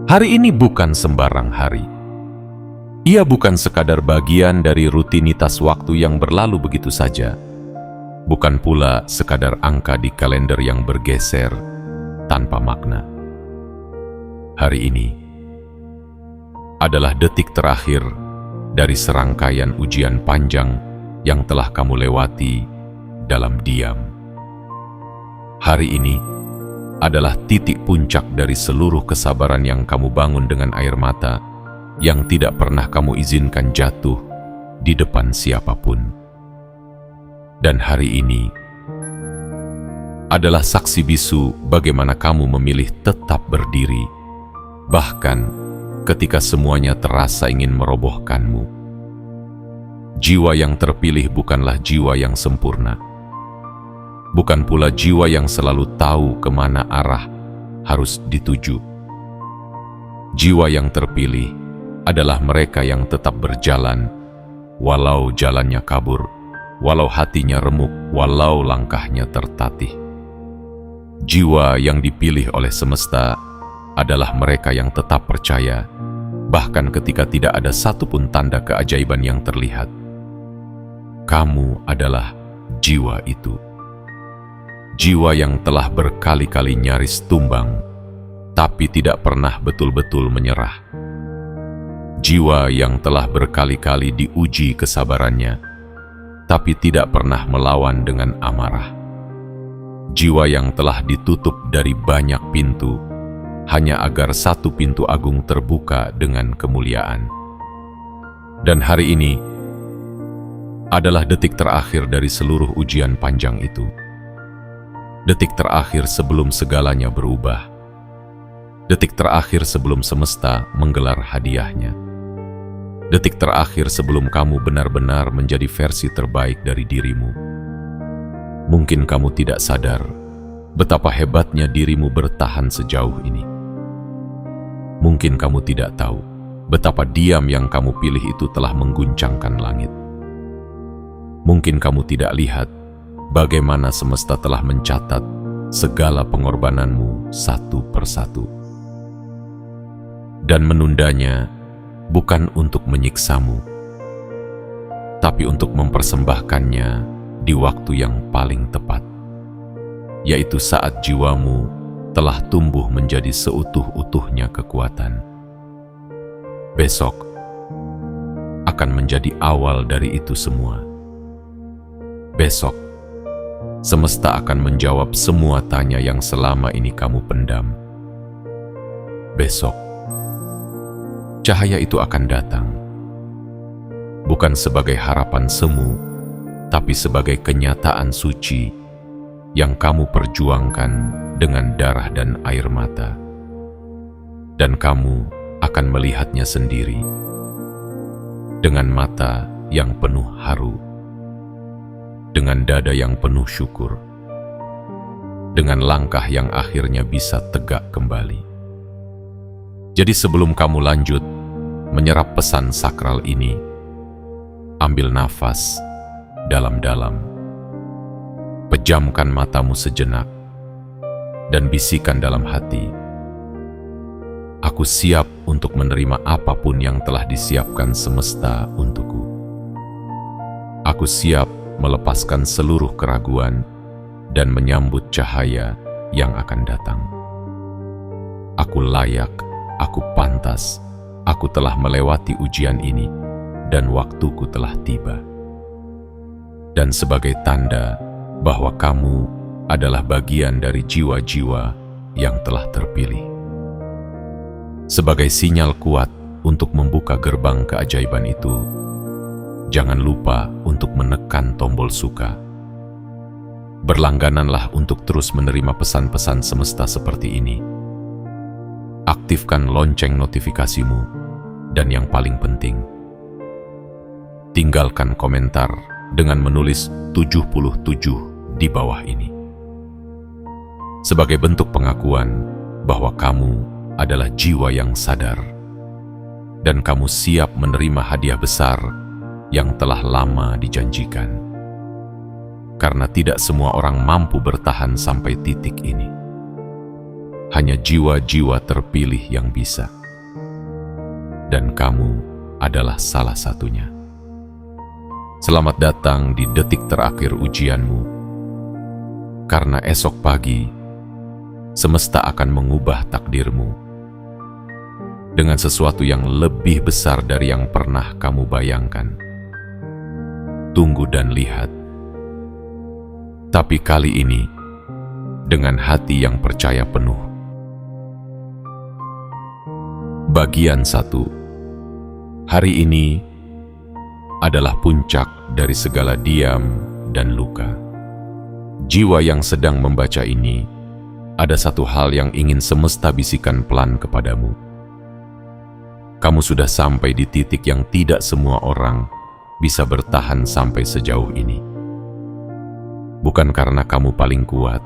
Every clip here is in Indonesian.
Hari ini bukan sembarang hari. Ia bukan sekadar bagian dari rutinitas waktu yang berlalu begitu saja. Bukan pula sekadar angka di kalender yang bergeser tanpa makna. Hari ini adalah detik terakhir dari serangkaian ujian panjang yang telah kamu lewati dalam diam. Hari ini adalah titik puncak dari seluruh kesabaran yang kamu bangun dengan air mata yang tidak pernah kamu izinkan jatuh di depan siapapun. Dan hari ini adalah saksi bisu bagaimana kamu memilih tetap berdiri, bahkan ketika semuanya terasa ingin merobohkanmu. Jiwa yang terpilih bukanlah jiwa yang sempurna. Bukan pula jiwa yang selalu tahu kemana arah harus dituju. Jiwa yang terpilih adalah mereka yang tetap berjalan, walau jalannya kabur, walau hatinya remuk, walau langkahnya tertatih. Jiwa yang dipilih oleh semesta adalah mereka yang tetap percaya, bahkan ketika tidak ada satupun tanda keajaiban yang terlihat. Kamu adalah jiwa itu. Jiwa yang telah berkali-kali nyaris tumbang, tapi tidak pernah betul-betul menyerah. Jiwa yang telah berkali-kali diuji kesabarannya, tapi tidak pernah melawan dengan amarah. Jiwa yang telah ditutup dari banyak pintu, hanya agar satu pintu agung terbuka dengan kemuliaan. Dan hari ini adalah detik terakhir dari seluruh ujian panjang itu. Detik terakhir sebelum segalanya berubah. Detik terakhir sebelum semesta menggelar hadiahnya. Detik terakhir sebelum kamu benar-benar menjadi versi terbaik dari dirimu. Mungkin kamu tidak sadar betapa hebatnya dirimu bertahan sejauh ini. Mungkin kamu tidak tahu betapa diam yang kamu pilih itu telah mengguncangkan langit. Mungkin kamu tidak lihat bagaimana semesta telah mencatat segala pengorbananmu satu persatu. Dan menundanya bukan untuk menyiksamu, tapi untuk mempersembahkannya di waktu yang paling tepat, yaitu saat jiwamu telah tumbuh menjadi seutuh-utuhnya kekuatan. Besok akan menjadi awal dari itu semua. Besok semesta akan menjawab semua tanya yang selama ini kamu pendam. Besok, cahaya itu akan datang, bukan sebagai harapan semu, tapi sebagai kenyataan suci yang kamu perjuangkan dengan darah dan air mata. Dan kamu akan melihatnya sendiri, dengan mata yang penuh haru, dengan dada yang penuh syukur, dengan langkah yang akhirnya bisa tegak kembali. Jadi sebelum kamu lanjut menyerap pesan sakral ini, ambil nafas dalam-dalam, pejamkan matamu sejenak, dan bisikan dalam hati, aku siap untuk menerima apapun yang telah disiapkan semesta untukku. Aku siap melepaskan seluruh keraguan dan menyambut cahaya yang akan datang. Aku layak, aku pantas, aku telah melewati ujian ini, dan waktuku telah tiba. Dan sebagai tanda bahwa kamu adalah bagian dari jiwa-jiwa yang telah terpilih, sebagai sinyal kuat untuk membuka gerbang keajaiban itu, jangan lupa untuk menekan tombol suka. Berlanggananlah untuk terus menerima pesan-pesan semesta seperti ini. Aktifkan lonceng notifikasimu, dan yang paling penting, tinggalkan komentar dengan menulis 77 di bawah ini. Sebagai bentuk pengakuan bahwa kamu adalah jiwa yang sadar, dan kamu siap menerima hadiah besar yang telah lama dijanjikan. Karena tidak semua orang mampu bertahan sampai titik ini. hanya jiwa-jiwa terpilih yang bisa. Dan kamu adalah salah satunya. Selamat datang di detik terakhir ujianmu, karena esok pagi semesta akan mengubah takdirmu dengan sesuatu yang lebih besar dari yang pernah kamu bayangkan. Tunggu dan lihat. Tapi kali ini, dengan hati yang percaya penuh. Bagian 1. Hari ini adalah puncak dari segala diam dan luka. Jiwa yang sedang membaca ini, ada satu hal yang ingin semesta bisikan pelan kepadamu. Kamu sudah sampai di titik yang tidak semua orang bisa bertahan sampai sejauh ini. Bukan karena kamu paling kuat,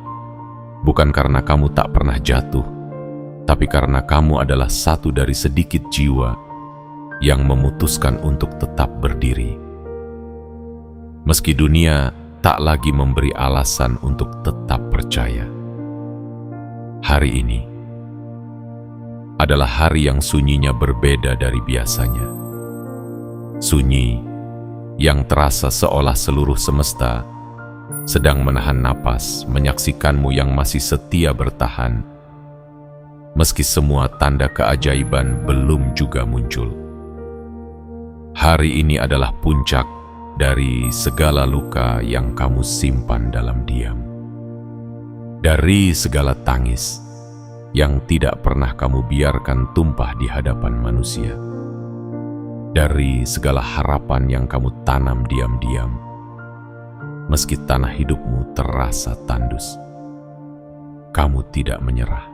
bukan karena kamu tak pernah jatuh, tapi karena kamu adalah satu dari sedikit jiwa yang memutuskan untuk tetap berdiri. Meski dunia tak lagi memberi alasan untuk tetap percaya. Hari ini adalah hari yang sunyinya berbeda dari biasanya. Sunyi yang terasa seolah seluruh semesta sedang menahan napas menyaksikanmu yang masih setia bertahan, meski semua tanda keajaiban belum juga muncul. Hari ini adalah puncak dari segala luka yang kamu simpan dalam diam, dari segala tangis yang tidak pernah kamu biarkan tumpah di hadapan manusia, dari segala harapan yang kamu tanam diam-diam, meski tanah hidupmu terasa tandus. Kamu tidak menyerah.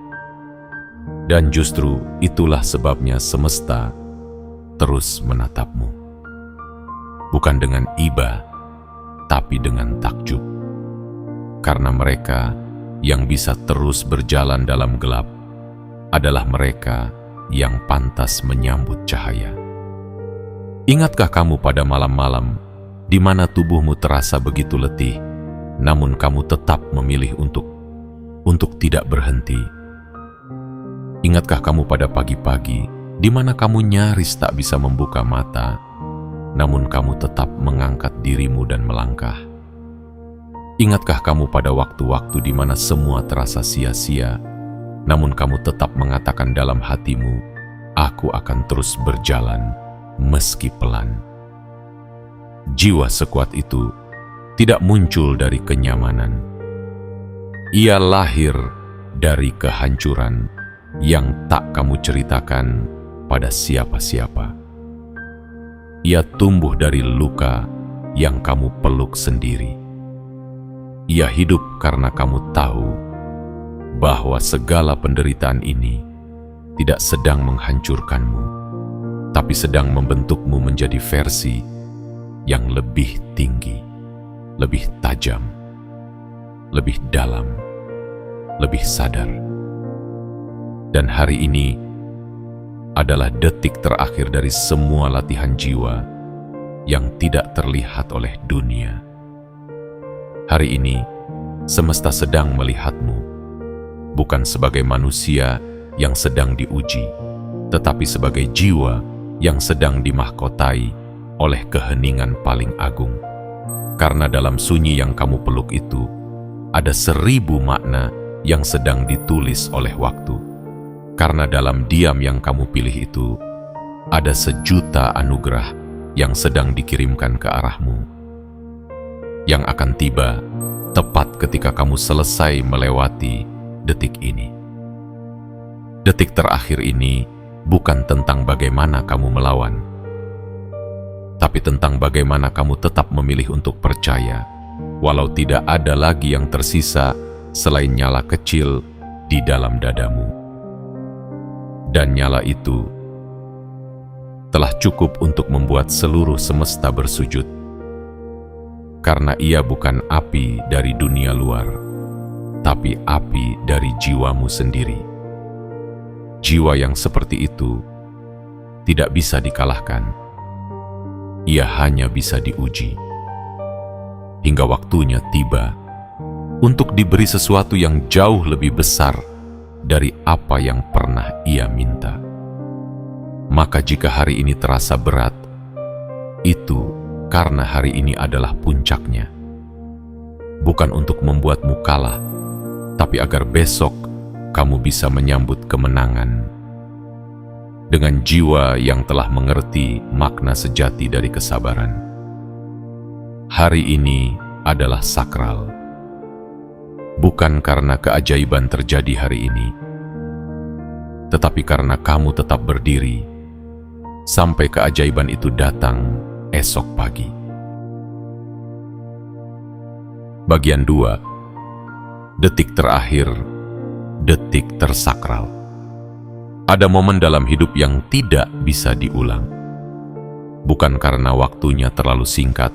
Dan justru itulah sebabnya semesta terus menatapmu. Bukan dengan iba, tapi dengan takjub. Karena mereka yang bisa terus berjalan dalam gelap adalah mereka yang pantas menyambut cahaya. Ingatkah kamu pada malam-malam di mana tubuhmu terasa begitu letih, namun kamu tetap memilih untuk tidak berhenti? Ingatkah kamu pada pagi-pagi di mana kamu nyaris tak bisa membuka mata, namun kamu tetap mengangkat dirimu dan melangkah? Ingatkah kamu pada waktu-waktu di mana semua terasa sia-sia, namun kamu tetap mengatakan dalam hatimu, "Aku akan terus berjalan meski pelan"? Jiwa sekuat itu tidak muncul dari kenyamanan. Ia lahir dari kehancuran yang tak kamu ceritakan pada siapa-siapa. Ia tumbuh dari luka yang kamu peluk sendiri. Ia hidup karena kamu tahu bahwa segala penderitaan ini tidak sedang menghancurkanmu, tapi sedang membentukmu menjadi versi yang lebih tinggi, lebih tajam, lebih dalam, lebih sadar. Dan hari ini adalah detik terakhir dari semua latihan jiwa yang tidak terlihat oleh dunia. Hari ini, semesta sedang melihatmu, bukan sebagai manusia yang sedang diuji, tetapi sebagai jiwa yang sedang dimahkotai oleh keheningan paling agung. Karena dalam sunyi yang kamu peluk itu, ada 1000 makna yang sedang ditulis oleh waktu. Karena dalam diam yang kamu pilih itu, ada 1.000.000 anugerah yang sedang dikirimkan ke arahmu, yang akan tiba tepat ketika kamu selesai melewati detik ini. Detik terakhir ini bukan tentang bagaimana kamu melawan, tapi tentang bagaimana kamu tetap memilih untuk percaya, walau tidak ada lagi yang tersisa selain nyala kecil di dalam dadamu. Dan nyala itu telah cukup untuk membuat seluruh semesta bersujud, karena ia bukan api dari dunia luar, tapi api dari jiwamu sendiri. Jiwa yang seperti itu tidak bisa dikalahkan. Ia hanya bisa diuji. Hingga waktunya tiba untuk diberi sesuatu yang jauh lebih besar dari apa yang pernah ia minta. Maka jika hari ini terasa berat, itu karena hari ini adalah puncaknya. Bukan untuk membuatmu kalah, tapi agar besok kamu bisa menyambut kemenangan dengan jiwa yang telah mengerti makna sejati dari kesabaran. Hari ini adalah sakral, bukan karena keajaiban terjadi hari ini, tetapi karena kamu tetap berdiri sampai keajaiban itu datang esok pagi. Bagian 2. Detik terakhir, detik tersakral. Ada momen dalam hidup yang tidak bisa diulang. Bukan karena waktunya terlalu singkat,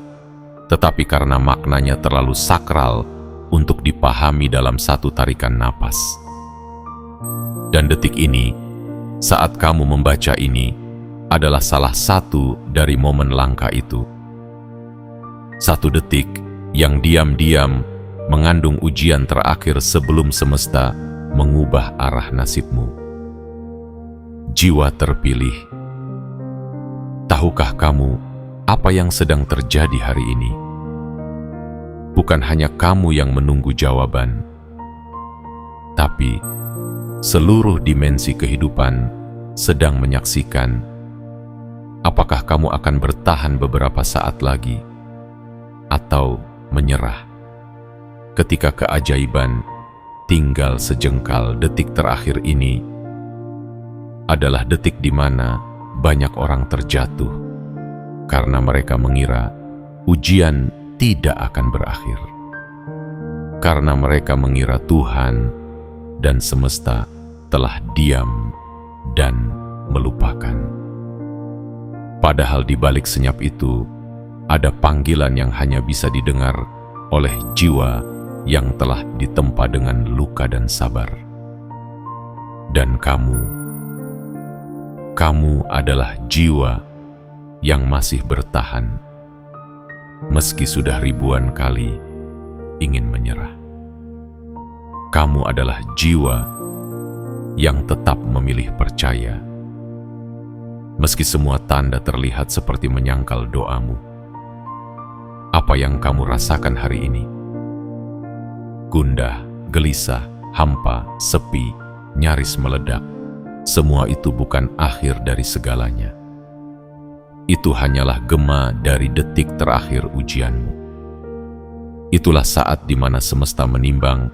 tetapi karena maknanya terlalu sakral untuk dipahami dalam satu tarikan napas. Dan detik ini, saat kamu membaca ini, adalah salah satu dari momen langka itu. Satu detik yang diam-diam mengandung ujian terakhir sebelum semesta mengubah arah nasibmu. Jiwa terpilih, tahukah kamu apa yang sedang terjadi hari ini? Bukan hanya kamu yang menunggu jawaban, tapi seluruh dimensi kehidupan sedang menyaksikan apakah kamu akan bertahan beberapa saat lagi atau menyerah ketika keajaiban tinggal sejengkal. Detik terakhir ini adalah detik di mana banyak orang terjatuh karena mereka mengira ujian tidak akan berakhir, karena mereka mengira Tuhan dan semesta telah diam dan melupakan. Padahal di balik senyap itu ada panggilan yang hanya bisa didengar oleh jiwa yang telah ditempa dengan luka dan sabar. Dan kamu adalah jiwa yang masih bertahan, meski sudah ribuan kali ingin menyerah. Kamu adalah jiwa yang tetap memilih percaya, meski semua tanda terlihat seperti menyangkal doamu. Apa yang kamu rasakan hari ini? Gundah, gelisah, hampa, sepi, nyaris meledak. Semua itu bukan akhir dari segalanya. Itu hanyalah gema dari detik terakhir ujianmu. Itulah saat di mana semesta menimbang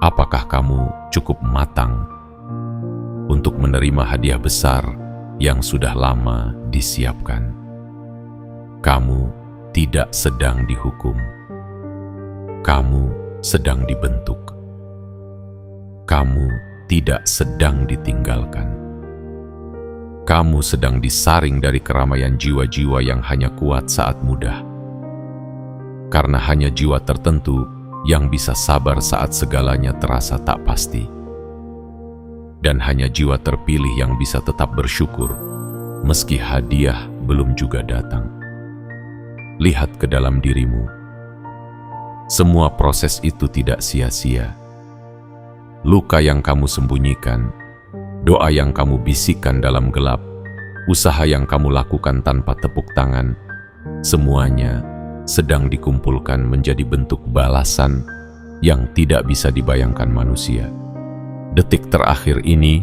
apakah kamu cukup matang untuk menerima hadiah besar yang sudah lama disiapkan. Kamu tidak sedang dihukum. Kamu sedang dibentuk. Kamu tidak sedang ditinggalkan. Kamu sedang disaring dari keramaian jiwa-jiwa yang hanya kuat saat mudah. Karena hanya jiwa tertentu yang bisa sabar saat segalanya terasa tak pasti. Dan hanya jiwa terpilih yang bisa tetap bersyukur meski hadiah belum juga datang. Lihat ke dalam dirimu. Semua proses itu tidak sia-sia. Luka yang kamu sembunyikan, doa yang kamu bisikkan dalam gelap, usaha yang kamu lakukan tanpa tepuk tangan, semuanya sedang dikumpulkan menjadi bentuk balasan yang tidak bisa dibayangkan manusia. Detik terakhir ini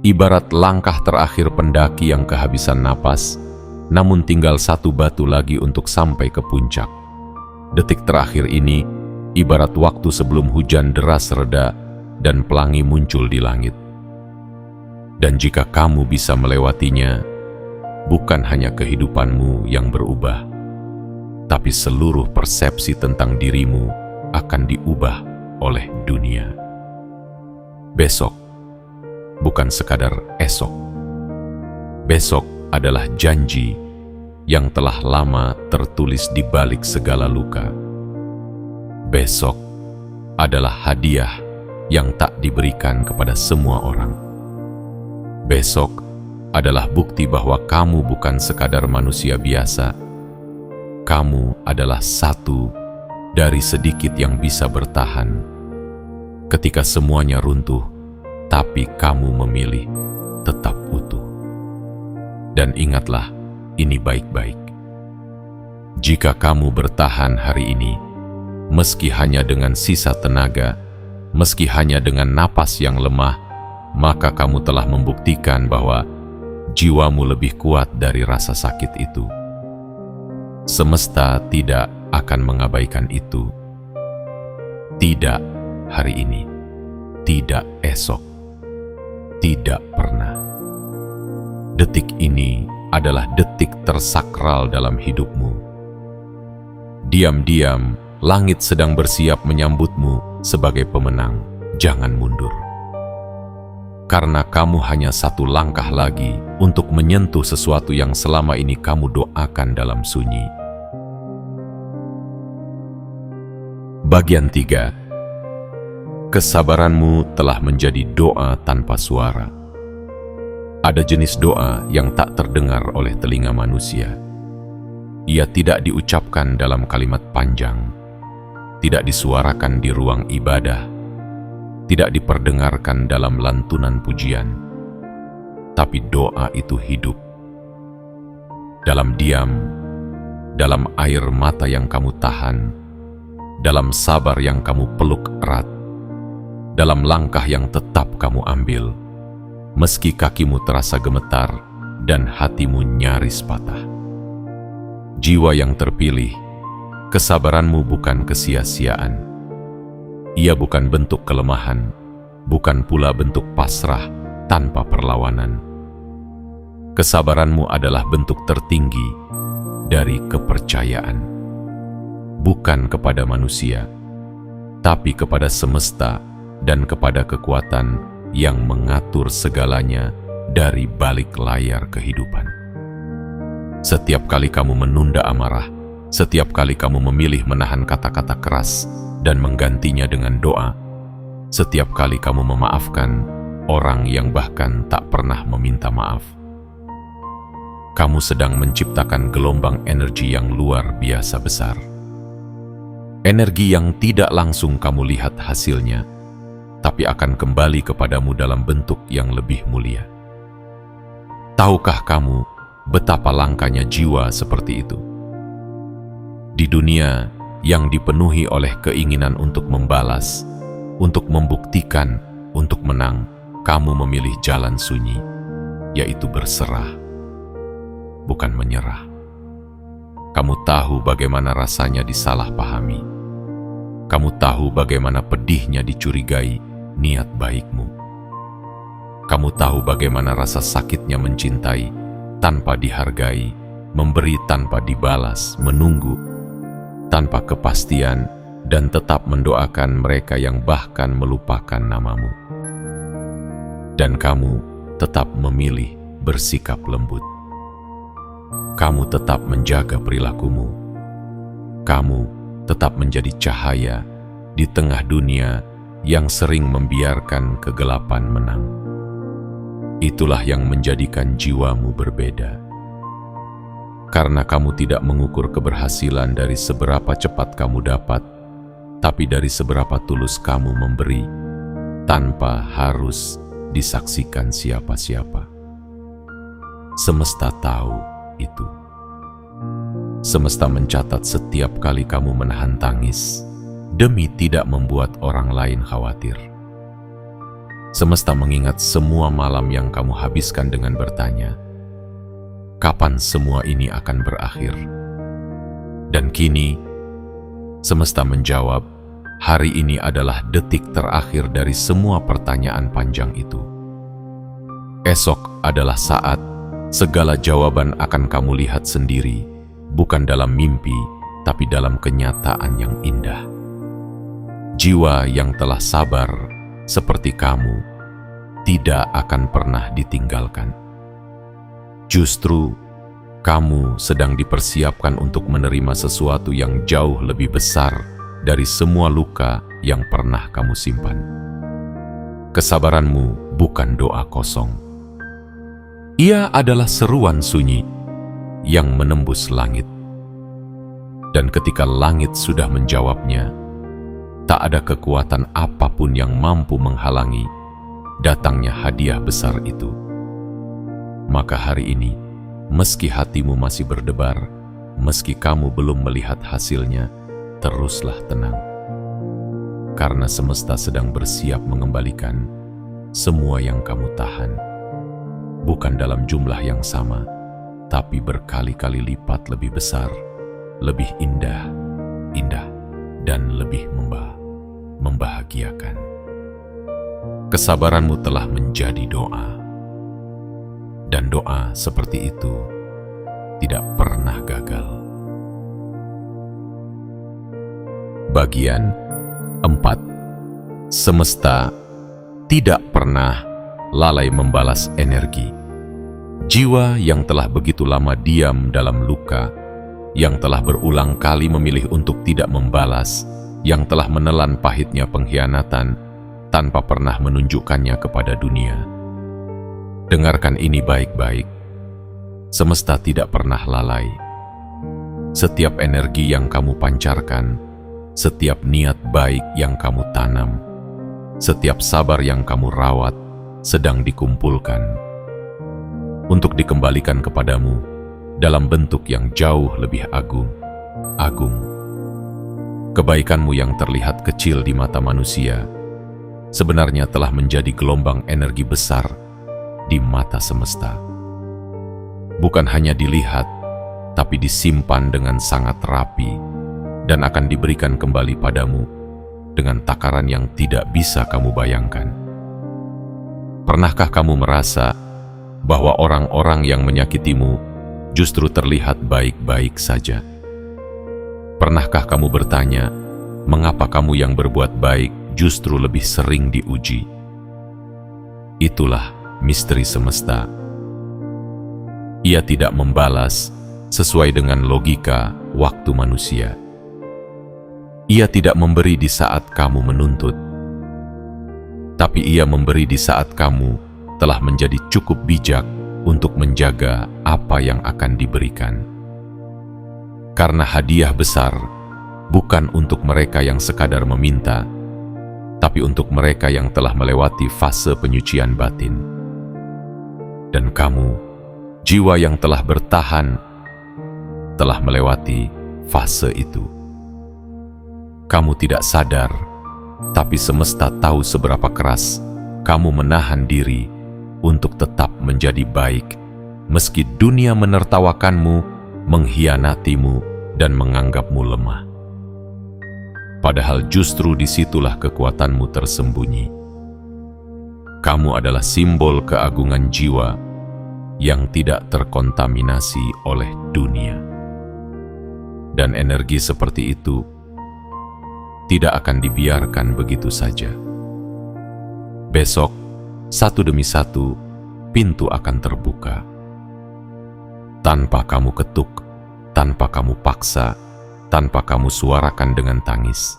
ibarat langkah terakhir pendaki yang kehabisan napas, namun tinggal satu batu lagi untuk sampai ke puncak. Detik terakhir ini ibarat waktu sebelum hujan deras reda dan pelangi muncul di langit. Dan jika kamu bisa melewatinya, bukan hanya kehidupanmu yang berubah, tapi seluruh persepsi tentang dirimu akan diubah oleh dunia. Besok bukan sekadar esok. Besok adalah janji yang telah lama tertulis di balik segala luka. Besok adalah hadiah yang tak diberikan kepada semua orang. Besok adalah bukti bahwa kamu bukan sekadar manusia biasa. Kamu adalah satu dari sedikit yang bisa bertahan ketika semuanya runtuh tapi kamu memilih tetap utuh. Dan ingatlah ini baik-baik. Jika kamu bertahan hari ini, meski hanya dengan sisa tenaga, meski hanya dengan napas yang lemah, maka kamu telah membuktikan bahwa jiwamu lebih kuat dari rasa sakit itu. Semesta tidak akan mengabaikan itu. Tidak hari ini, tidak esok, tidak pernah. Detik ini adalah detik tersakral dalam hidupmu. Diam-diam, langit sedang bersiap menyambutmu sebagai pemenang. Jangan mundur. Karena kamu hanya satu langkah lagi untuk menyentuh sesuatu yang selama ini kamu doakan dalam sunyi. Bagian 3. Kesabaranmu telah menjadi doa tanpa suara. Ada jenis doa yang tak terdengar oleh telinga manusia. Ia tidak diucapkan dalam kalimat panjang, tidak disuarakan di ruang ibadah, tidak diperdengarkan dalam lantunan pujian, tapi doa itu hidup. Dalam diam, dalam air mata yang kamu tahan, dalam sabar yang kamu peluk erat, dalam langkah yang tetap kamu ambil, meski kakimu terasa gemetar dan hatimu nyaris patah. Jiwa yang terpilih, kesabaranmu bukan kesia-siaan. Ia bukan bentuk kelemahan, bukan pula bentuk pasrah tanpa perlawanan. Kesabaranmu adalah bentuk tertinggi dari kepercayaan, bukan kepada manusia, tapi kepada semesta dan kepada kekuatan yang mengatur segalanya dari balik layar kehidupan. Setiap kali kamu menunda amarah, setiap kali kamu memilih menahan kata-kata keras dan menggantinya dengan doa, setiap kali kamu memaafkan orang yang bahkan tak pernah meminta maaf, kamu sedang menciptakan gelombang energi yang luar biasa besar. Energi yang tidak langsung kamu lihat hasilnya, tapi akan kembali kepadamu dalam bentuk yang lebih mulia. Tahukah kamu betapa langkanya jiwa seperti itu? Di dunia yang dipenuhi oleh keinginan untuk membalas, untuk membuktikan, untuk menang, kamu memilih jalan sunyi, yaitu berserah, bukan menyerah. Kamu tahu bagaimana rasanya disalahpahami. Kamu tahu bagaimana pedihnya dicurigai niat baikmu. Kamu tahu bagaimana rasa sakitnya mencintai tanpa dihargai, memberi tanpa dibalas, menunggu tanpa kepastian, dan tetap mendoakan mereka yang bahkan melupakan namamu. Dan kamu tetap memilih bersikap lembut. Kamu tetap menjaga perilakumu. Kamu tetap menjadi cahaya di tengah dunia yang sering membiarkan kegelapan menang. Itulah yang menjadikan jiwamu berbeda. Karena kamu tidak mengukur keberhasilan dari seberapa cepat kamu dapat, tapi dari seberapa tulus kamu memberi, tanpa harus disaksikan siapa-siapa. Semesta tahu itu. Semesta mencatat setiap kali kamu menahan tangis, demi tidak membuat orang lain khawatir. Semesta mengingat semua malam yang kamu habiskan dengan bertanya, kapan semua ini akan berakhir? Dan kini, semesta menjawab, hari ini adalah detik terakhir dari semua pertanyaan panjang itu. Esok adalah saat segala jawaban akan kamu lihat sendiri, bukan dalam mimpi, tapi dalam kenyataan yang indah. Jiwa yang telah sabar seperti kamu tidak akan pernah ditinggalkan. Justru, kamu sedang dipersiapkan untuk menerima sesuatu yang jauh lebih besar dari semua luka yang pernah kamu simpan. Kesabaranmu bukan doa kosong. Ia adalah seruan sunyi yang menembus langit. Dan ketika langit sudah menjawabnya, tak ada kekuatan apapun yang mampu menghalangi datangnya hadiah besar itu. Maka hari ini, meski hatimu masih berdebar, meski kamu belum melihat hasilnya, teruslah tenang. Karena semesta sedang bersiap mengembalikan semua yang kamu tahan. Bukan dalam jumlah yang sama, tapi berkali-kali lipat lebih besar, lebih indah, dan lebih membahagiakan. Kesabaranmu telah menjadi doa. Dan doa seperti itu tidak pernah gagal. Bagian 4. Semesta tidak pernah lalai membalas energi. Jiwa yang telah begitu lama diam dalam luka, yang telah berulang kali memilih untuk tidak membalas, yang telah menelan pahitnya pengkhianatan tanpa pernah menunjukkannya kepada dunia. Dengarkan ini baik-baik. Semesta tidak pernah lalai. Setiap energi yang kamu pancarkan, setiap niat baik yang kamu tanam, setiap sabar yang kamu rawat, sedang dikumpulkan untuk dikembalikan kepadamu dalam bentuk yang jauh lebih agung. Kebaikanmu yang terlihat kecil di mata manusia sebenarnya telah menjadi gelombang energi besar di mata semesta. Bukan hanya dilihat, tapi disimpan dengan sangat rapi dan akan diberikan kembali padamu dengan takaran yang tidak bisa kamu bayangkan. Pernahkah kamu merasa bahwa orang-orang yang menyakitimu justru terlihat baik-baik saja? Pernahkah kamu bertanya, mengapa kamu yang berbuat baik justru lebih sering diuji? Itulah misteri semesta. Ia tidak membalas sesuai dengan logika waktu manusia. Ia tidak memberi di saat kamu menuntut, tapi ia memberi di saat kamu telah menjadi cukup bijak untuk menjaga apa yang akan diberikan. Karena hadiah besar bukan untuk mereka yang sekadar meminta, tapi untuk mereka yang telah melewati fase penyucian batin. Dan kamu, jiwa yang telah bertahan, telah melewati fase itu. Kamu tidak sadar, tapi semesta tahu seberapa keras kamu menahan diri untuk tetap menjadi baik, meski dunia menertawakanmu, mengkhianatimu, dan menganggapmu lemah. Padahal justru disitulah kekuatanmu tersembunyi. Kamu adalah simbol keagungan jiwa yang tidak terkontaminasi oleh dunia. Dan energi seperti itu tidak akan dibiarkan begitu saja. Besok, satu demi satu, pintu akan terbuka. Tanpa kamu ketuk, tanpa kamu paksa, tanpa kamu suarakan dengan tangis.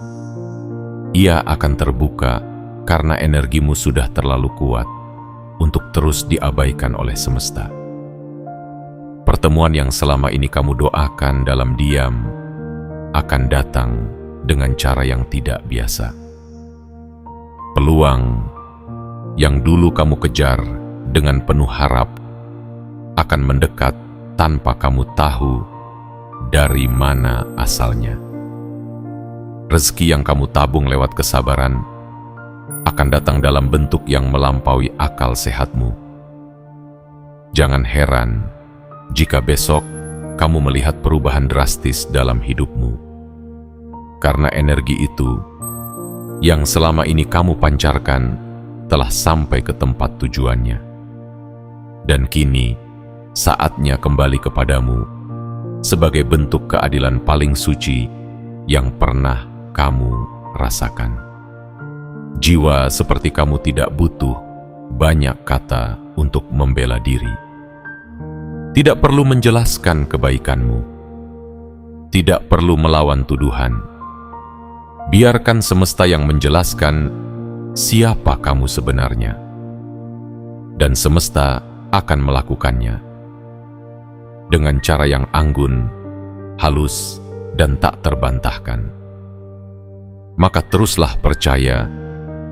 Ia akan terbuka karena energimu sudah terlalu kuat untuk terus diabaikan oleh semesta. Pertemuan yang selama ini kamu doakan dalam diam akan datang dengan cara yang tidak biasa. Peluang yang dulu kamu kejar dengan penuh harap akan mendekat tanpa kamu tahu dari mana asalnya. Rezeki yang kamu tabung lewat kesabaran akan datang dalam bentuk yang melampaui akal sehatmu. Jangan heran jika besok kamu melihat perubahan drastis dalam hidupmu. Karena energi itu yang selama ini kamu pancarkan telah sampai ke tempat tujuannya. Dan kini saatnya kembali kepadamu sebagai bentuk keadilan paling suci yang pernah kamu rasakan. Jiwa seperti kamu tidak butuh banyak kata untuk membela diri. Tidak perlu menjelaskan kebaikanmu. Tidak perlu melawan tuduhan. Biarkan semesta yang menjelaskan siapa kamu sebenarnya. Dan semesta akan melakukannya dengan cara yang anggun, halus, dan tak terbantahkan. Maka teruslah percaya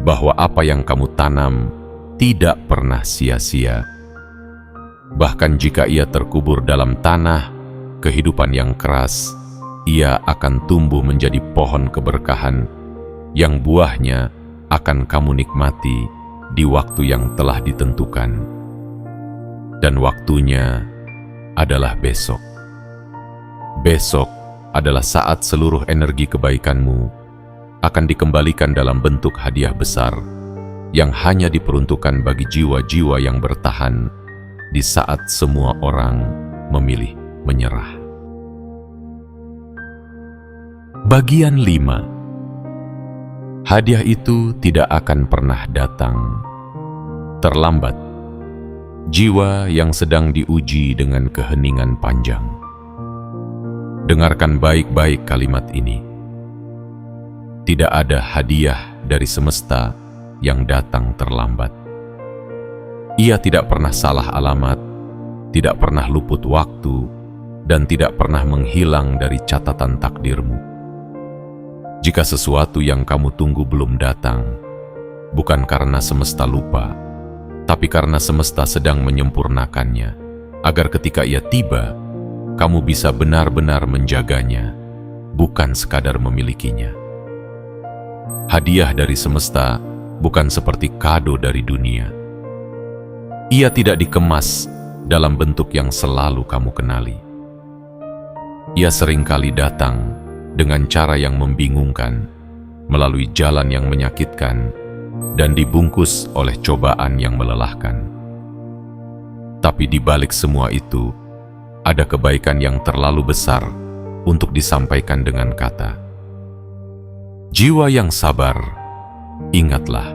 bahwa apa yang kamu tanam tidak pernah sia-sia. Bahkan jika ia terkubur dalam tanah kehidupan yang keras, ia akan tumbuh menjadi pohon keberkahan yang buahnya akan kamu nikmati di waktu yang telah ditentukan. Dan waktunya adalah besok. Besok adalah saat seluruh energi kebaikanmu akan dikembalikan dalam bentuk hadiah besar yang hanya diperuntukkan bagi jiwa-jiwa yang bertahan di saat semua orang memilih menyerah. Bagian 5. Hadiah itu tidak akan pernah datang terlambat. Jiwa yang sedang diuji dengan keheningan panjang. Dengarkan baik-baik kalimat ini. Tidak ada hadiah dari semesta yang datang terlambat. Ia tidak pernah salah alamat, tidak pernah luput waktu, dan tidak pernah menghilang dari catatan takdirmu. Jika sesuatu yang kamu tunggu belum datang, bukan karena semesta lupa, tapi karena semesta sedang menyempurnakannya, agar ketika ia tiba, kamu bisa benar-benar menjaganya, bukan sekadar memilikinya. Hadiah dari semesta bukan seperti kado dari dunia. Ia tidak dikemas dalam bentuk yang selalu kamu kenali. Ia seringkali datang dengan cara yang membingungkan, melalui jalan yang menyakitkan, dan dibungkus oleh cobaan yang melelahkan. Tapi di balik semua itu, ada kebaikan yang terlalu besar untuk disampaikan dengan kata. Jiwa yang sabar, ingatlah,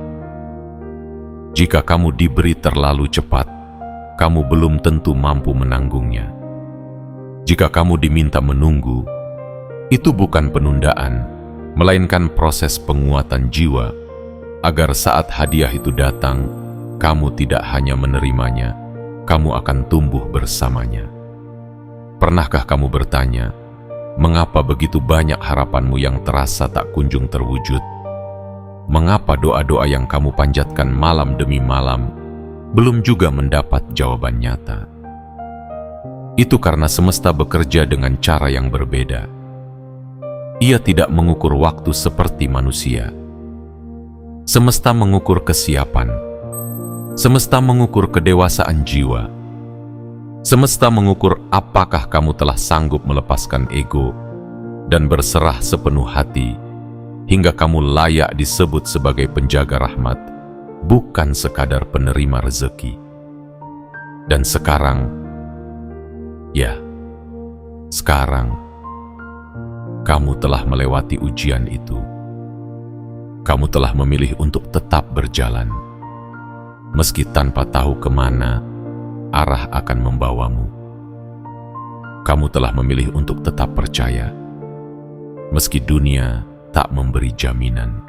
jika kamu diberi terlalu cepat, kamu belum tentu mampu menanggungnya. Jika kamu diminta menunggu, itu bukan penundaan, melainkan proses penguatan jiwa, agar saat hadiah itu datang, kamu tidak hanya menerimanya, kamu akan tumbuh bersamanya. Pernahkah kamu bertanya, mengapa begitu banyak harapanmu yang terasa tak kunjung terwujud? Mengapa doa-doa yang kamu panjatkan malam demi malam belum juga mendapat jawaban nyata? Itu karena semesta bekerja dengan cara yang berbeda. Ia tidak mengukur waktu seperti manusia. Semesta mengukur kesiapan. Semesta mengukur kedewasaan jiwa. Semesta mengukur apakah kamu telah sanggup melepaskan ego dan berserah sepenuh hati hingga kamu layak disebut sebagai penjaga rahmat, bukan sekadar penerima rezeki. Dan sekarang, sekarang kamu telah melewati ujian itu. Kamu telah memilih untuk tetap berjalan, meski tanpa tahu kemana arah akan membawamu. Kamu telah memilih untuk tetap percaya, meski dunia tak memberi jaminan.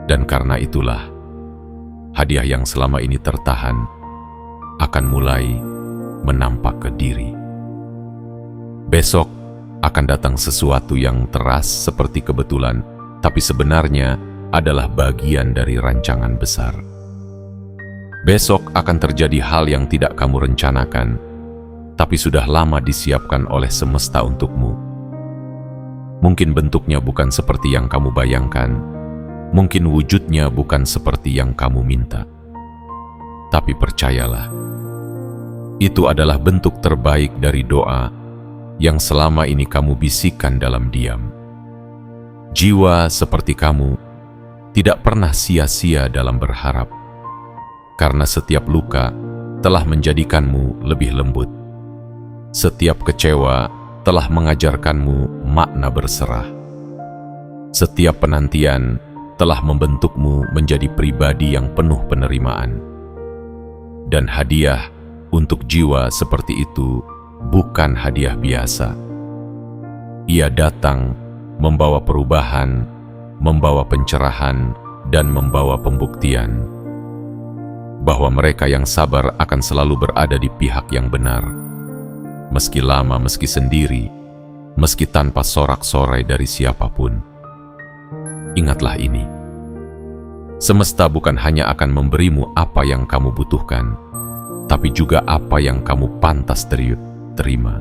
Dan karena itulah, hadiah yang selama ini tertahan akan mulai menampak ke diri. Besok akan datang sesuatu yang teras seperti kebetulan, tapi sebenarnya adalah bagian dari rancangan besar. Besok akan terjadi hal yang tidak kamu rencanakan, tapi sudah lama disiapkan oleh semesta untukmu. Mungkin bentuknya bukan seperti yang kamu bayangkan, mungkin wujudnya bukan seperti yang kamu minta. Tapi percayalah, itu adalah bentuk terbaik dari doa yang selama ini kamu bisikkan dalam diam. Jiwa seperti kamu tidak pernah sia-sia dalam berharap, karena setiap luka telah menjadikanmu lebih lembut. Setiap kecewa telah mengajarkanmu makna berserah. Setiap penantian telah membentukmu menjadi pribadi yang penuh penerimaan. Dan hadiah untuk jiwa seperti itu bukan hadiah biasa. Ia datang membawa perubahan, membawa pencerahan, dan membawa pembuktian bahwa mereka yang sabar akan selalu berada di pihak yang benar, meski lama, meski sendiri, meski tanpa sorak-sorai dari siapapun. Ingatlah ini, Semesta bukan hanya akan memberimu apa yang kamu butuhkan, tapi juga apa yang kamu pantas terima.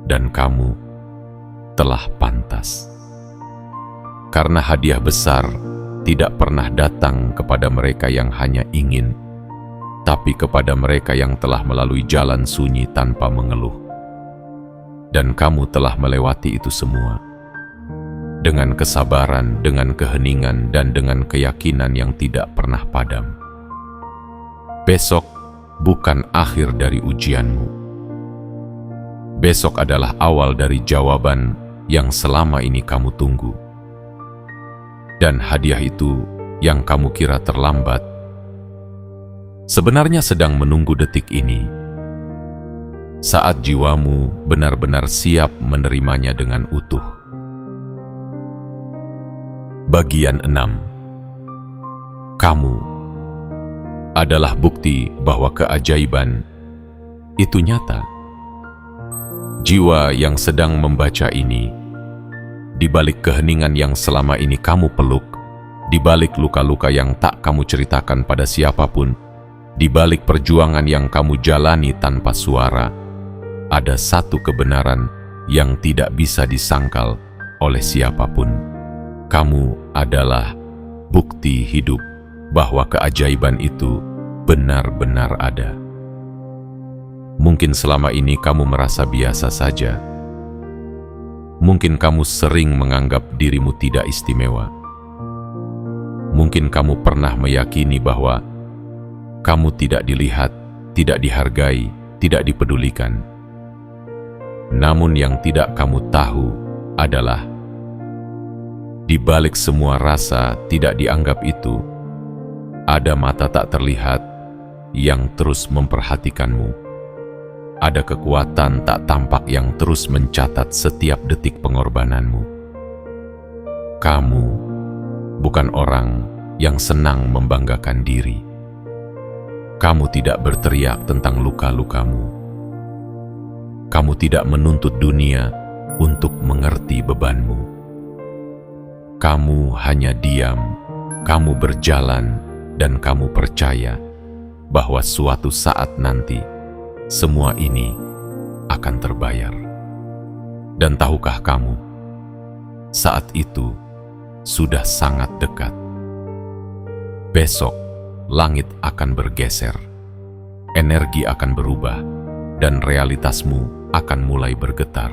Dan kamu telah pantas. Karena hadiah besar tidak pernah datang kepada mereka yang hanya ingin, tapi kepada mereka yang telah melalui jalan sunyi tanpa mengeluh. Dan kamu telah melewati itu semua. Dengan kesabaran, dengan keheningan, dan dengan keyakinan yang tidak pernah padam. Besok bukan akhir dari ujianmu. Besok adalah awal dari jawaban yang selama ini kamu tunggu. Dan hadiah itu yang kamu kira terlambat, sebenarnya sedang menunggu detik ini, saat jiwamu benar-benar siap menerimanya dengan utuh. Bagian 6. Kamu adalah bukti bahwa keajaiban itu nyata. Jiwa yang sedang membaca ini, di balik keheningan yang selama ini kamu peluk, di balik luka-luka yang tak kamu ceritakan pada siapapun, di balik perjuangan yang kamu jalani tanpa suara, ada satu kebenaran yang tidak bisa disangkal oleh siapapun. Kamu adalah bukti hidup bahwa keajaiban itu benar-benar ada. Mungkin selama ini kamu merasa biasa saja. Mungkin kamu sering menganggap dirimu tidak istimewa. Mungkin kamu pernah meyakini bahwa kamu tidak dilihat, tidak dihargai, tidak dipedulikan. Namun yang tidak kamu tahu adalah di balik semua rasa tidak dianggap itu, ada mata tak terlihat yang terus memperhatikanmu. Ada kekuatan tak tampak yang terus mencatat setiap detik pengorbananmu. Kamu bukan orang yang senang membanggakan diri. Kamu tidak berteriak tentang luka-lukamu. Kamu tidak menuntut dunia untuk mengerti bebanmu. Kamu hanya diam, kamu berjalan, dan kamu percaya bahwa suatu saat nanti semua ini akan terbayar. Dan tahukah kamu, saat itu sudah sangat dekat. Besok langit akan bergeser, energi akan berubah, dan realitasmu akan mulai bergetar.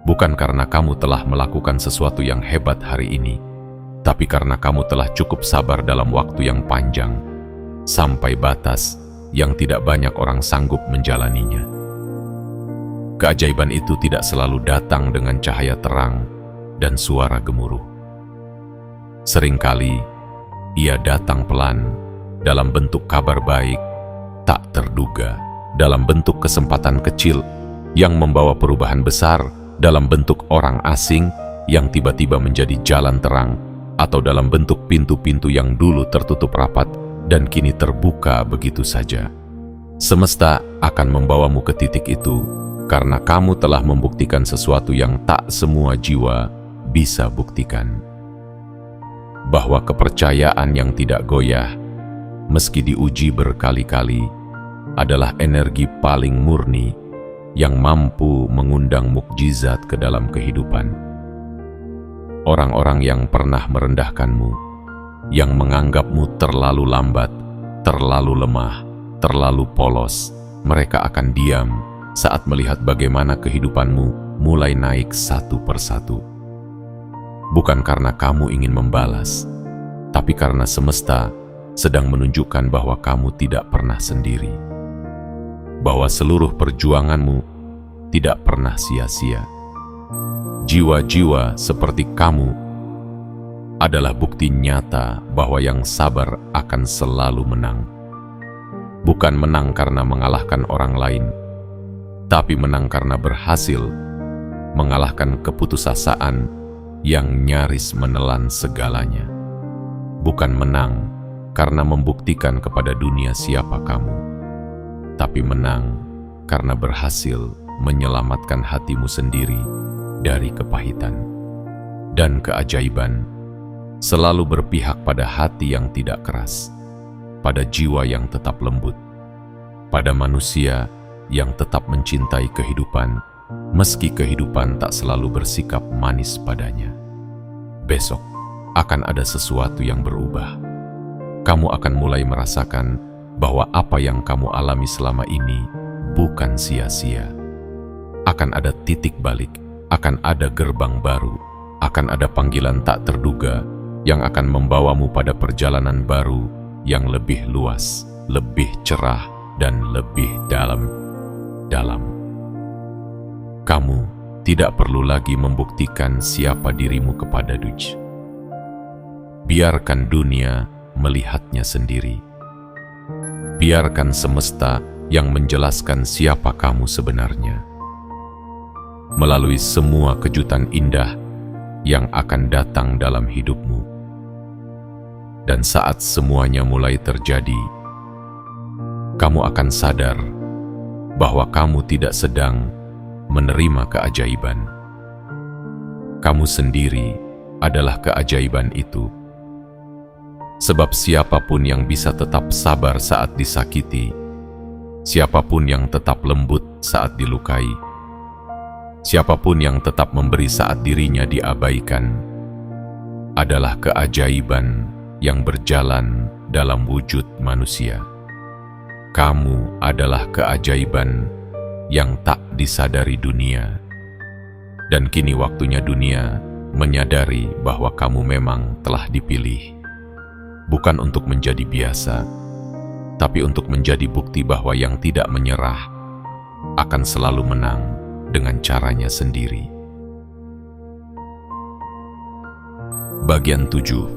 Bukan karena kamu telah melakukan sesuatu yang hebat hari ini, tapi karena kamu telah cukup sabar dalam waktu yang panjang, sampai batas yang tidak banyak orang sanggup menjalaninya. Keajaiban itu tidak selalu datang dengan cahaya terang dan suara gemuruh. Seringkali ia datang pelan, dalam bentuk kabar baik, tak terduga, dalam bentuk kesempatan kecil yang membawa perubahan besar, dalam bentuk orang asing yang tiba-tiba menjadi jalan terang, atau dalam bentuk pintu-pintu yang dulu tertutup rapat dan kini terbuka begitu saja. Semesta akan membawamu ke titik itu karena kamu telah membuktikan sesuatu yang tak semua jiwa bisa buktikan. Bahwa kepercayaan yang tidak goyah, meski diuji berkali-kali, adalah energi paling murni yang mampu mengundang mukjizat ke dalam kehidupan. Orang-orang yang pernah merendahkanmu, yang menganggapmu terlalu lambat, terlalu lemah, terlalu polos, mereka akan diam saat melihat bagaimana kehidupanmu mulai naik satu persatu. Bukan karena kamu ingin membalas, tapi karena semesta sedang menunjukkan bahwa kamu tidak pernah sendiri. Bahwa seluruh perjuanganmu tidak pernah sia-sia. Jiwa-jiwa seperti kamu adalah bukti nyata bahwa yang sabar akan selalu menang. Bukan menang karena mengalahkan orang lain, tapi menang karena berhasil mengalahkan keputusasaan yang nyaris menelan segalanya. Bukan menang karena membuktikan kepada dunia siapa kamu, tapi menang karena berhasil menyelamatkan hatimu sendiri dari kepahitan. Dan keajaiban selalu berpihak pada hati yang tidak keras, pada jiwa yang tetap lembut, pada manusia yang tetap mencintai kehidupan, meski kehidupan tak selalu bersikap manis padanya. Besok akan ada sesuatu yang berubah. Kamu akan mulai merasakan bahwa apa yang kamu alami selama ini bukan sia-sia. Akan ada titik balik, akan ada gerbang baru, akan ada panggilan tak terduga yang akan membawamu pada perjalanan baru yang lebih luas, lebih cerah, dan lebih dalam. Kamu tidak perlu lagi membuktikan siapa dirimu kepada dunia. Biarkan dunia melihatnya sendiri. Biarkan semesta yang menjelaskan siapa kamu sebenarnya. Melalui semua kejutan indah yang akan datang dalam hidupmu. Dan saat semuanya mulai terjadi, kamu akan sadar bahwa kamu tidak sedang menerima keajaiban. Kamu sendiri adalah keajaiban itu. Sebab siapapun yang bisa tetap sabar saat disakiti, siapapun yang tetap lembut saat dilukai, siapapun yang tetap memberi saat dirinya diabaikan, adalah keajaiban yang berjalan dalam wujud manusia. Kamu adalah keajaiban yang tak disadari dunia. Dan kini waktunya dunia menyadari bahwa kamu memang telah dipilih. Bukan untuk menjadi biasa, tapi untuk menjadi bukti bahwa yang tidak menyerah akan selalu menang dengan caranya sendiri. Bagian 7.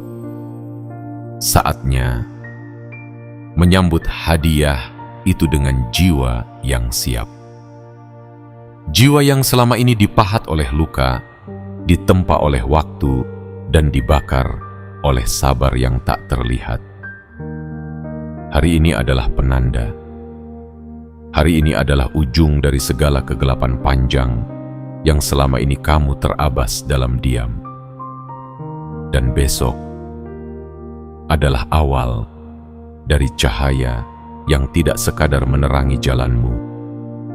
Saatnya menyambut hadiah itu dengan jiwa yang siap. Jiwa yang selama ini dipahat oleh luka, ditempa oleh waktu, dan dibakar oleh sabar yang tak terlihat. Hari ini adalah penanda. Hari ini adalah ujung dari segala kegelapan panjang yang selama ini kamu terabas dalam diam. Dan besok adalah awal dari cahaya yang tidak sekadar menerangi jalanmu,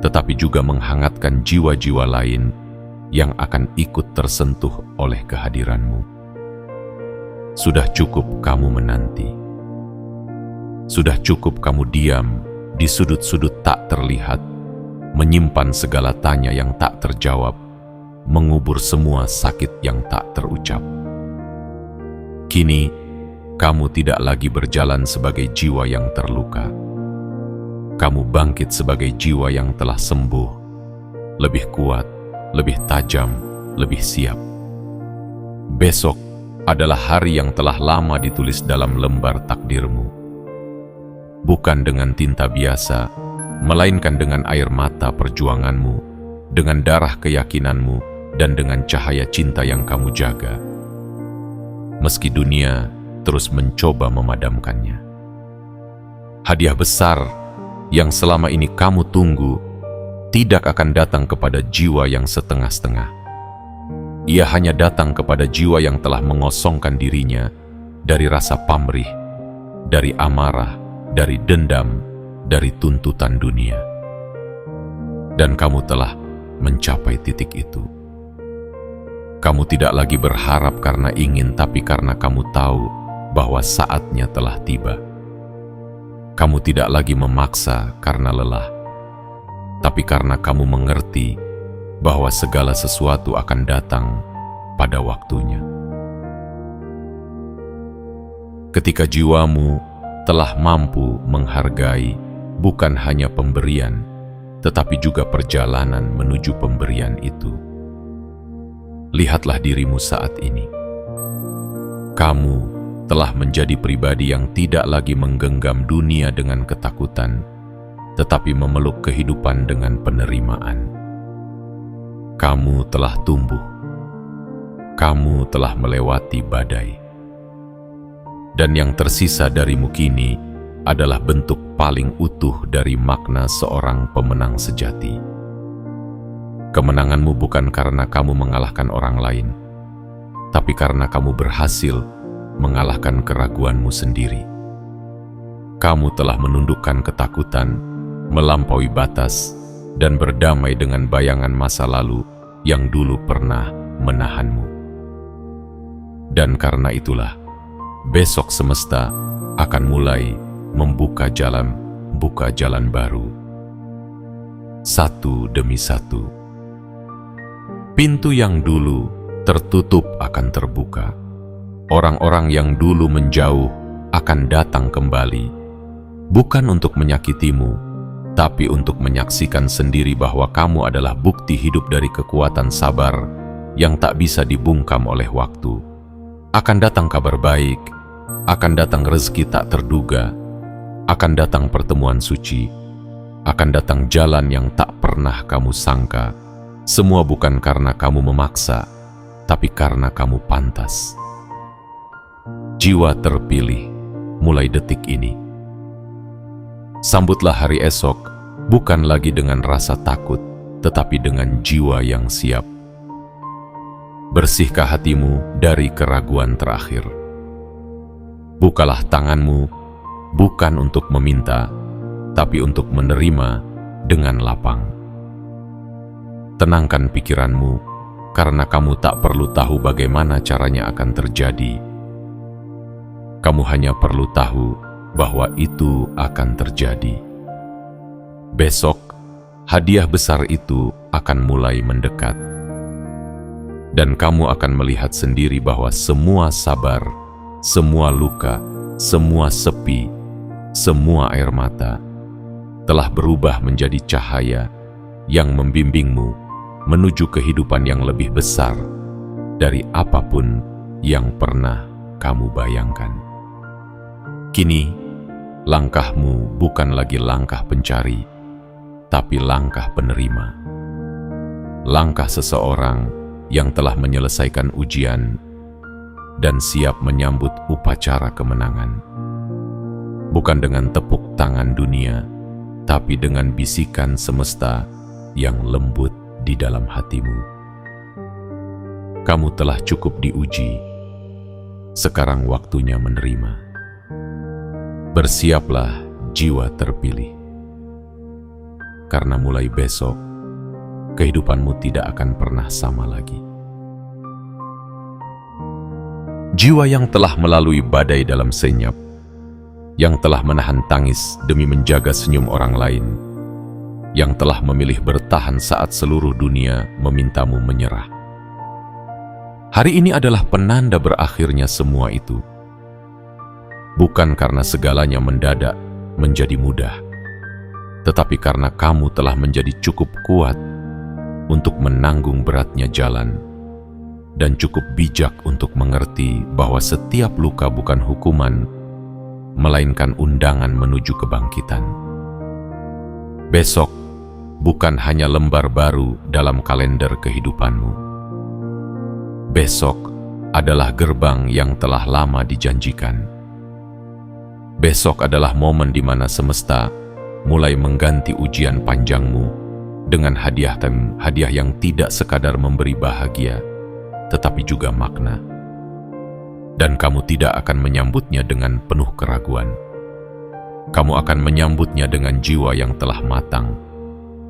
tetapi juga menghangatkan jiwa-jiwa lain yang akan ikut tersentuh oleh kehadiranmu. Sudah cukup kamu menanti. Sudah cukup kamu diam di sudut-sudut tak terlihat, menyimpan segala tanya yang tak terjawab, mengubur semua sakit yang tak terucap. Kini, kamu tidak lagi berjalan sebagai jiwa yang terluka. Kamu bangkit sebagai jiwa yang telah sembuh, lebih kuat, lebih tajam, lebih siap. Besok adalah hari yang telah lama ditulis dalam lembar takdirmu. Bukan dengan tinta biasa, melainkan dengan air mata perjuanganmu, dengan darah keyakinanmu, dan dengan cahaya cinta yang kamu jaga. Meski dunia terus mencoba memadamkannya. Hadiah besar yang selama ini kamu tunggu tidak akan datang kepada jiwa yang setengah-setengah. Ia hanya datang kepada jiwa yang telah mengosongkan dirinya dari rasa pamrih, dari amarah, dari dendam, dari tuntutan dunia. Dan kamu telah mencapai titik itu. Kamu tidak lagi berharap karena ingin, tapi karena kamu tahu bahwa saatnya telah tiba. Kamu tidak lagi memaksa karena lelah, tapi karena kamu mengerti bahwa segala sesuatu akan datang pada waktunya. Ketika jiwamu telah mampu menghargai bukan hanya pemberian, tetapi juga perjalanan menuju pemberian itu. Lihatlah dirimu saat ini. Kamu telah menjadi pribadi yang tidak lagi menggenggam dunia dengan ketakutan, tetapi memeluk kehidupan dengan penerimaan. Kamu telah tumbuh. Kamu telah melewati badai. Dan yang tersisa darimu kini adalah bentuk paling utuh dari makna seorang pemenang sejati. Kemenanganmu bukan karena kamu mengalahkan orang lain, tapi karena kamu berhasil mengalahkan keraguanmu sendiri. Kamu telah menundukkan ketakutan, melampaui batas, dan berdamai dengan bayangan masa lalu yang dulu pernah menahanmu. Dan karena itulah, besok semesta akan mulai membuka jalan baru. Satu demi satu. Pintu yang dulu tertutup akan terbuka. Orang-orang yang dulu menjauh akan datang kembali, bukan untuk menyakitimu, tapi untuk menyaksikan sendiri bahwa kamu adalah bukti hidup dari kekuatan sabar yang tak bisa dibungkam oleh waktu. Akan datang kabar baik, akan datang rezeki tak terduga, akan datang pertemuan suci, akan datang jalan yang tak pernah kamu sangka. Semua bukan karena kamu memaksa, tapi karena kamu pantas. Jiwa terpilih mulai detik ini. Sambutlah hari esok bukan lagi dengan rasa takut, tetapi dengan jiwa yang siap. Bersihkah hatimu dari keraguan terakhir. Bukalah tanganmu bukan untuk meminta, tapi untuk menerima dengan lapang. Tenangkan pikiranmu, karena kamu tak perlu tahu bagaimana caranya akan terjadi. Kamu hanya perlu tahu bahwa itu akan terjadi. Besok, hadiah besar itu akan mulai mendekat. Dan kamu akan melihat sendiri bahwa semua sabar, semua luka, semua sepi, semua air mata telah berubah menjadi cahaya yang membimbingmu menuju kehidupan yang lebih besar dari apapun yang pernah kamu bayangkan. Kini, langkahmu bukan lagi langkah pencari, tapi langkah penerima. Langkah seseorang yang telah menyelesaikan ujian dan siap menyambut upacara kemenangan. Bukan dengan tepuk tangan dunia, tapi dengan bisikan semesta yang lembut di dalam hatimu. Kamu telah cukup diuji, sekarang waktunya menerima. Bersiaplah jiwa terpilih, karena mulai besok, kehidupanmu tidak akan pernah sama lagi. Jiwa yang telah melalui badai dalam senyap, yang telah menahan tangis demi menjaga senyum orang lain, yang telah memilih bertahan saat seluruh dunia memintamu menyerah. Hari ini adalah penanda berakhirnya semua itu. Bukan karena segalanya mendadak menjadi mudah, tetapi karena kamu telah menjadi cukup kuat untuk menanggung beratnya jalan, dan cukup bijak untuk mengerti bahwa setiap luka bukan hukuman, melainkan undangan menuju kebangkitan. Besok bukan hanya lembar baru dalam kalender kehidupanmu. Besok adalah gerbang yang telah lama dijanjikan. Besok adalah momen di mana semesta mulai mengganti ujian panjangmu dengan hadiah yang tidak sekadar memberi bahagia, tetapi juga makna. Dan kamu tidak akan menyambutnya dengan penuh keraguan. Kamu akan menyambutnya dengan jiwa yang telah matang,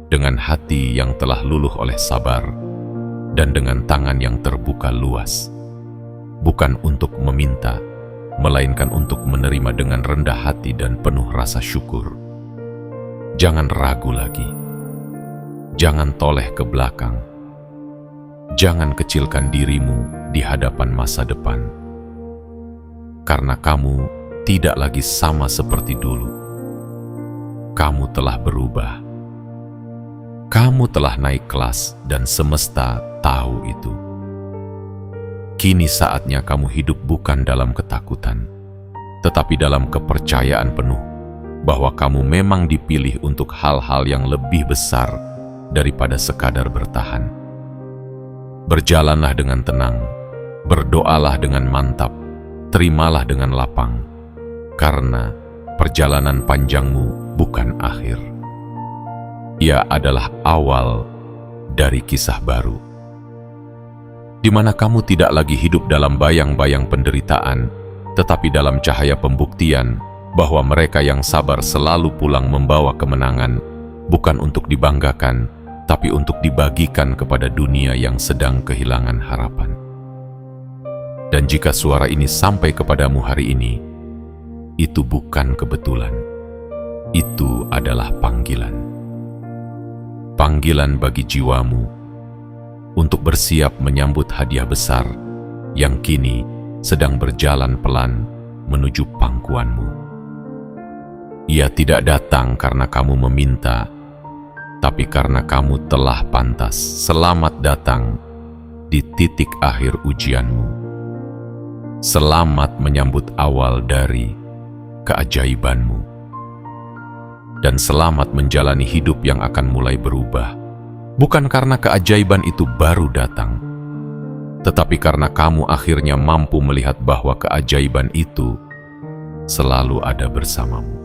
dengan hati yang telah luluh oleh sabar, dan dengan tangan yang terbuka luas. Bukan untuk meminta, melainkan untuk menerima dengan rendah hati dan penuh rasa syukur. Jangan ragu lagi. Jangan toleh ke belakang. Jangan kecilkan dirimu di hadapan masa depan. Karena kamu tidak lagi sama seperti dulu. Kamu telah berubah. Kamu telah naik kelas dan semesta tahu itu. Kini saatnya kamu hidup bukan dalam ketakutan, tetapi dalam kepercayaan penuh bahwa kamu memang dipilih untuk hal-hal yang lebih besar daripada sekadar bertahan. Berjalanlah dengan tenang, berdoalah dengan mantap, terimalah dengan lapang, karena perjalanan panjangmu bukan akhir. Ia adalah awal dari kisah baru, di mana kamu tidak lagi hidup dalam bayang-bayang penderitaan, tetapi dalam cahaya pembuktian bahwa mereka yang sabar selalu pulang membawa kemenangan, bukan untuk dibanggakan, tapi untuk dibagikan kepada dunia yang sedang kehilangan harapan. Dan jika suara ini sampai kepadamu hari ini, itu bukan kebetulan. Itu adalah panggilan. Panggilan bagi jiwamu untuk bersiap menyambut hadiah besar yang kini sedang berjalan pelan menuju pangkuanmu. Ia tidak datang karena kamu meminta, tapi karena kamu telah pantas. Selamat datang di titik akhir ujianmu. Selamat menyambut awal dari keajaibanmu. Dan selamat menjalani hidup yang akan mulai berubah. Bukan karena keajaiban itu baru datang, tetapi karena kamu akhirnya mampu melihat bahwa keajaiban itu selalu ada bersamamu.